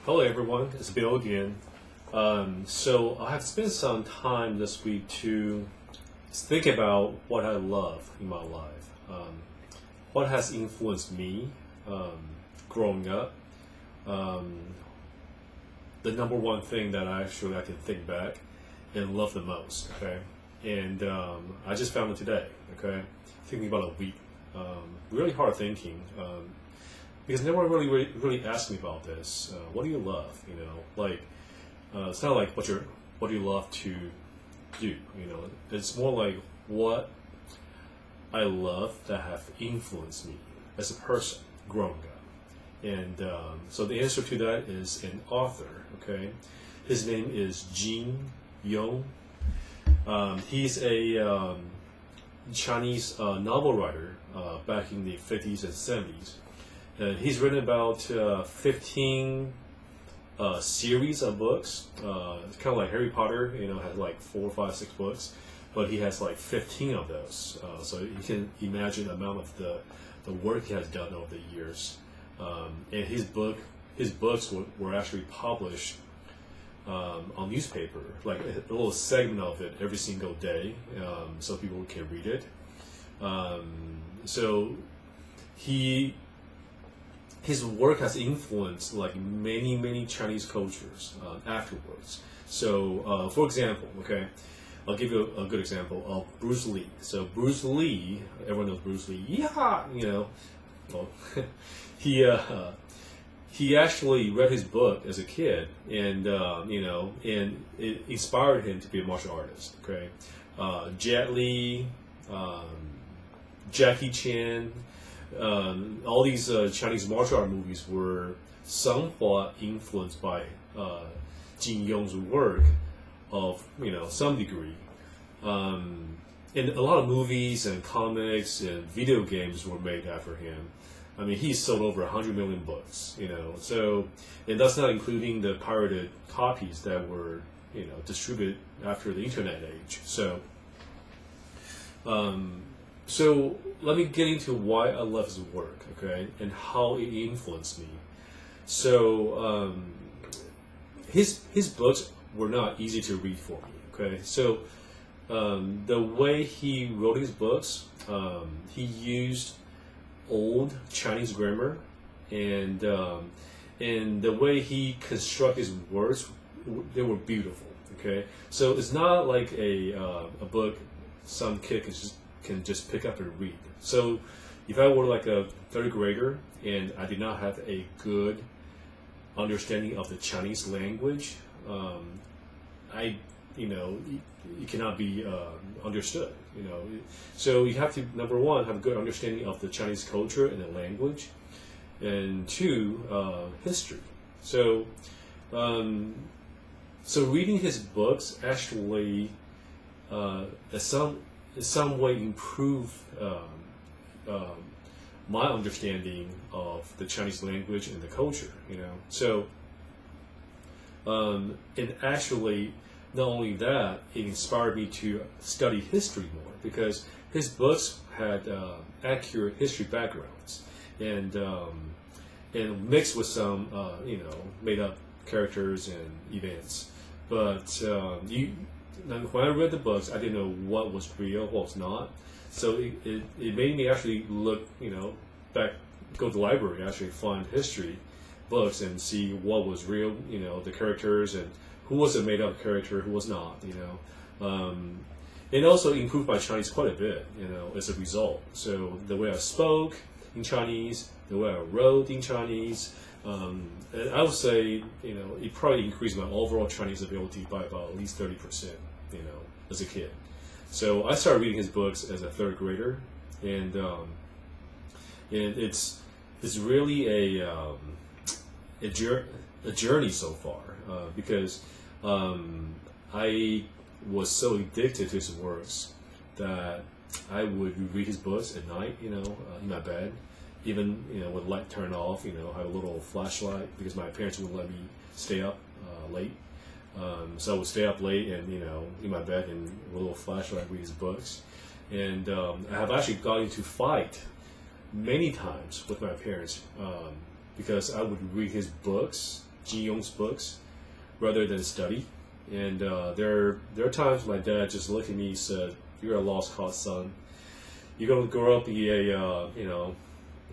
Hello everyone, it's Bill again. So I have spent some time this week to think about what I love in my life, what has influenced me growing up. Um, the number one thing that I can think back and love the most. Okay, and I just found it today. Okay, thinking about a week, really hard thinking. Because no one really asked me about this. What do you love? It's not like what do you love to do. It's more like what I love that have influenced me as a person growing up. And so the answer to that is an author. Okay, his name is Jin Yong. He's a Chinese novel writer back in the 50s and 70s. He's written about 15 series of books. It's kind of like Harry Potter, has like 4, 5, 6 books, but he has like 15 of those. So you can imagine the amount of the work he has done over the years. And his books were actually published on newspaper, like a little segment of it every single day, so people can read it. So his work has influenced like many Chinese cultures afterwards. So, for example, okay, I'll give you a good example of Bruce Lee. So Bruce Lee, everyone knows Bruce Lee. Yeah, well, he actually read his book as a kid, and and it inspired him to be a martial artist. Okay, Jet Li, Jackie Chan. All these Chinese martial art movies were somewhat influenced by Jin Yong's work of some degree. And a lot of movies and comics and video games were made after him. I mean, he sold over 100 million books, So, and that's not including the pirated copies that were, distributed after the internet age. So let me get into why I love his work, okay, and how it influenced me. So his books were not easy to read for me, okay. So the way he wrote his books, he used old Chinese grammar, and the way he constructed his words, they were beautiful, okay. So it's not like a book some kid can just pick up and read. So if I were like a third grader and I did not have a good understanding of the Chinese language, it cannot be understood. So you have to, number one, have a good understanding of the Chinese culture and the language, and two, history. So reading his books actually some way improve my understanding of the Chinese language and the culture, So, and actually, not only that, it inspired me to study history more, because his books had accurate history backgrounds, and mixed with some, made up characters and events. But when I read the books, I didn't know what was real, what was not. So it made me actually look, go to the library, actually find history books and see what was real, the characters, and who was a made up character, who was not, It also improved my Chinese quite a bit, as a result. So the way I spoke in Chinese, the way I wrote in Chinese, and I would say, it probably increased my overall Chinese ability by about at least 30%, as a kid. So I started reading his books as a third grader, and it's really a journey so far, because I was so addicted to his works that I would read his books at night, in my bed, even with light turned off, have a little flashlight, because my parents wouldn't let me stay up late. So I would stay up late and in my bed and with a little flashlight read his books. And I have actually got into fight many times with my parents, because I would read his books Jin Yong's books rather than study. And there are times my dad just looked at me and said, "You're a lost cause, son. You're gonna grow up be a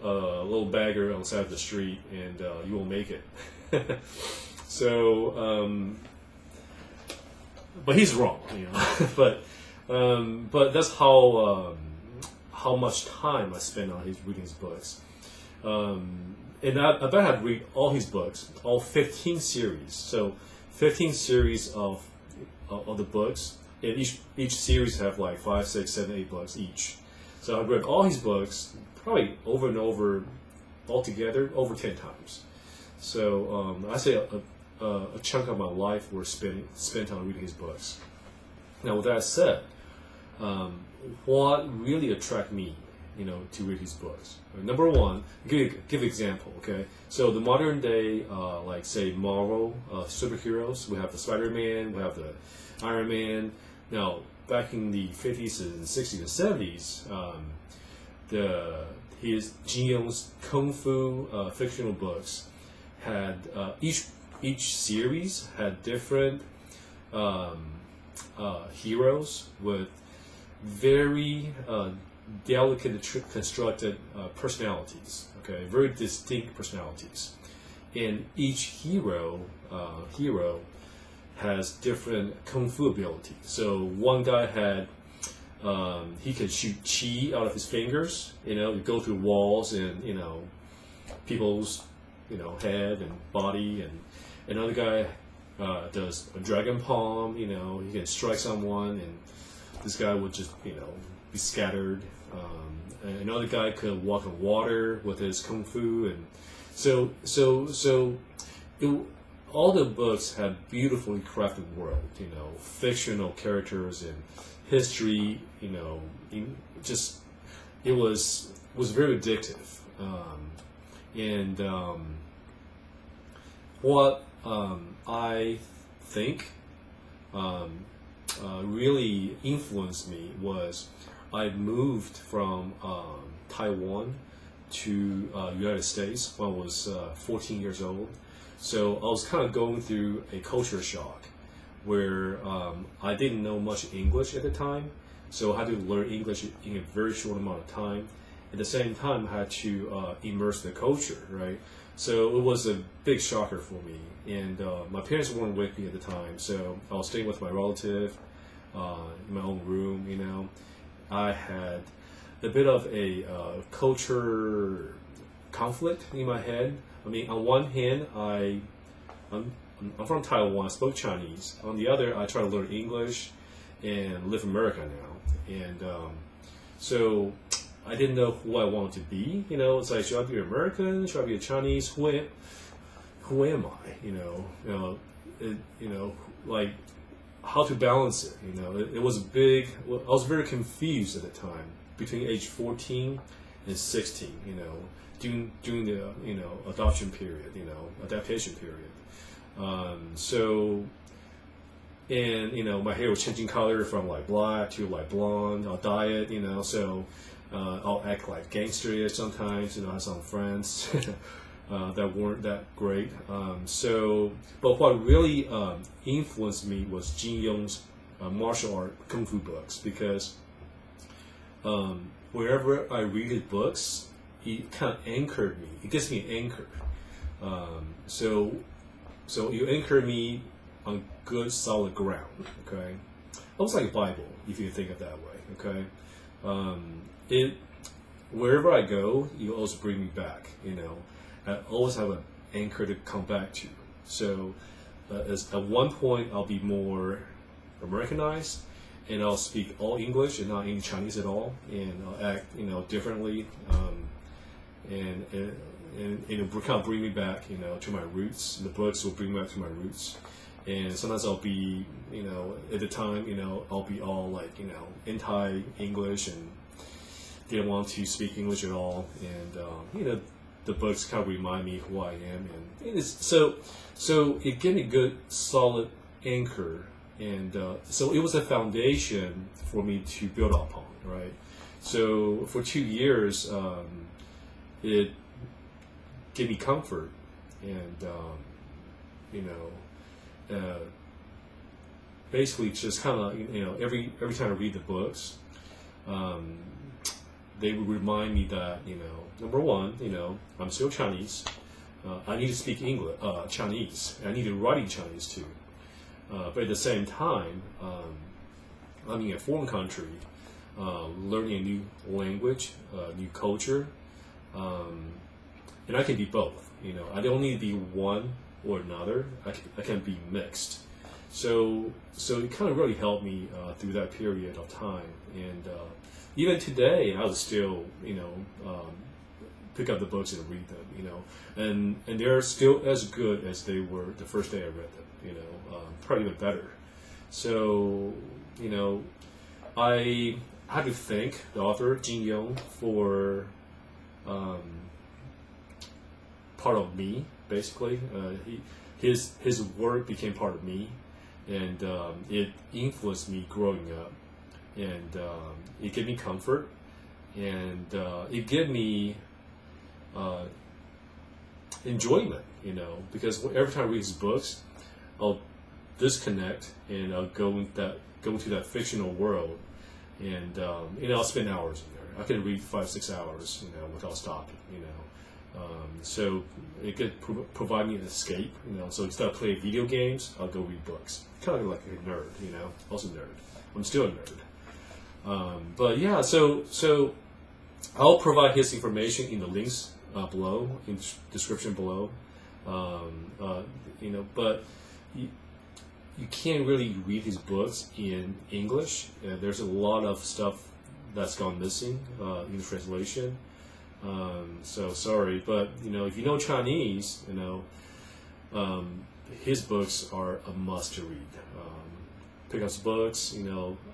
a little beggar on the side of the street, and you won't make it." So, but he's wrong, but that's how much time I spent on his reading his books. And I bet I'd read all his books, all 15 series. So 15 series of the books, and each series have like 5, 6, 7, 8 books each. So I've read all his books probably over and over, altogether over 10 times. So I say a chunk of my life was spent on reading his books. Now, with that said, what really attracted me, to read his books? Number one, give example. Okay, so the modern day, like say Marvel superheroes, we have the Spider-Man, we have the Iron Man. Now, back in the 50s and 60s and 70s, Jin Yong's Kungfu fictional books had each series had different heroes with very delicately constructed personalities. Okay, very distinct personalities, and each hero has different kung fu ability. So one guy had he could shoot chi out of his fingers. Go through walls and people's head and body, and another guy does a dragon palm. He can strike someone, and this guy would just be scattered. And another guy could walk on water with his kung fu, and so all the books had beautifully crafted world. Fictional characters and history. It was very addictive. What I think really influenced me was I moved from Taiwan to United States when I was 14 years old. So I was kind of going through a culture shock where I didn't know much English at the time, so I had to learn English in a very short amount of time. At the same time, I had to immerse the culture, right? So it was a big shocker for me, and my parents weren't with me at the time, so I was staying with my relative in my own room. I had a bit of a culture conflict in my head. I mean, on one hand, I'm from Taiwan, I spoke Chinese. On the other, I try to learn English and live in America now. And so I didn't know who I wanted to be. It's like, should I be American? Should I be a Chinese? Who am I? Like how to balance it. It was big. I was very confused at the time between age 14 and 16. During the adoption period, adaptation period. My hair was changing color from like black to like blonde. I'll dye it, so I'll act like gangster sometimes. I have some friends that weren't that great. But what really influenced me was Jin Yong's martial art kung fu books, because wherever I read his books, it kind of anchored me. It gives me an anchor. So you anchor me on good, solid ground. Okay, almost like a Bible, if you think of it that way. Okay, wherever I go, you always bring me back. I always have an anchor to come back to. So at one point, I'll be more Americanized, and I'll speak all English and not any Chinese at all, and I'll act differently. And it will kind of bring me back, to my roots. The books will bring me back to my roots. And sometimes I'll be, at the time, I'll be all like, anti-English and didn't want to speak English at all. And, the books kind of remind me who I am. And so it gave me a good, solid anchor. And so it was a foundation for me to build upon, right? So for 2 years, it gave me comfort, and basically just kind of every time I read the books, they would remind me that number one, I'm still Chinese. I need to speak English, Chinese. I need to write in Chinese too. But at the same time, I'm in a foreign country, learning a new language, new culture, and I can be both. I don't need to be one or another. I can be mixed. So it kind of really helped me through that period of time. And even today, I would still pick up the books and read them. And they're still as good as they were the first day I read them. Probably even better. So I had to thank the author Jin Yong for part of me. Basically, his work became part of me, and it influenced me growing up, and it gave me comfort, and it gave me enjoyment. Because every time I read his books, I'll disconnect and I'll go into that fictional world, and I'll spend hours in there. I can read 5-6 hours, without stopping. So it could provide me an escape. So instead of playing video games, I'll go read books. Kind of like a nerd. Also nerd. I'm still a nerd. But yeah, so I'll provide his information in the links below, in the description below. But you can't really read his books in English. There's a lot of stuff that's gone missing in the translation. So sorry, but if you know Chinese, his books are a must to read. Pick up his books.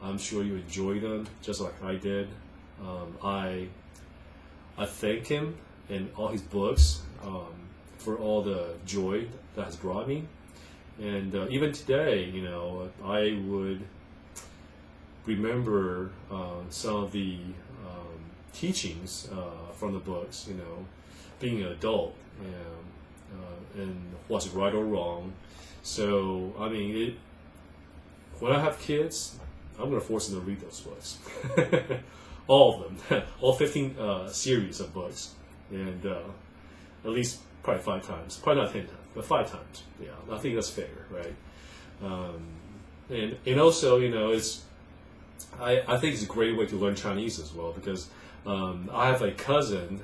I'm sure you enjoy them just like I did. I thank him and all his books for all the joy that has brought me. And even today, I would remember some of the teachings from the books, being an adult, and what's right or wrong. So, when I have kids, I'm going to force them to read those books. All of them, all 15 series of books, and at least probably 5 times, probably not 10 times, but 5 times. Yeah, I think that's fair, right? And also, I think it's a great way to learn Chinese as well, because I have a cousin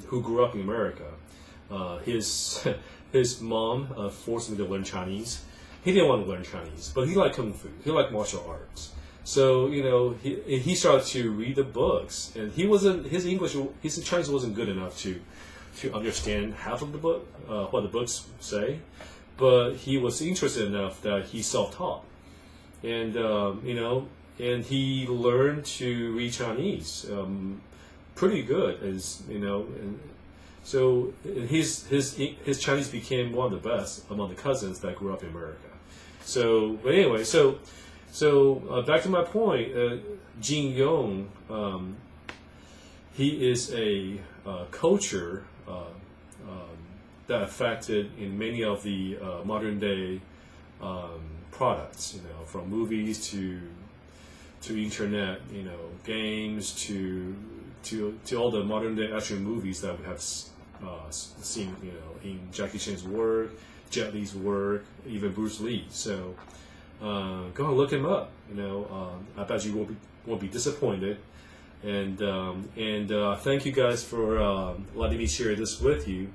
who grew up in America. His mom forced me to learn Chinese. He didn't want to learn Chinese, but he liked Kung Fu. He liked martial arts. So he started to read the books, and his Chinese wasn't good enough to understand half of the book, what the books say, but he was interested enough that he self-taught, and and he learned to read Chinese pretty good, and so his Chinese became one of the best among the cousins that grew up in America. So, but anyway, so back to my point, Jin Yong, he is a culture that affected in many of the modern day products, from movies to internet, games to all the modern day action movies that we have seen, in Jackie Chan's work, Jet Li's work, even Bruce Lee. So go and look him up. I bet you won't be disappointed. And thank you guys for letting me share this with you.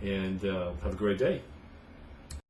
And have a great day.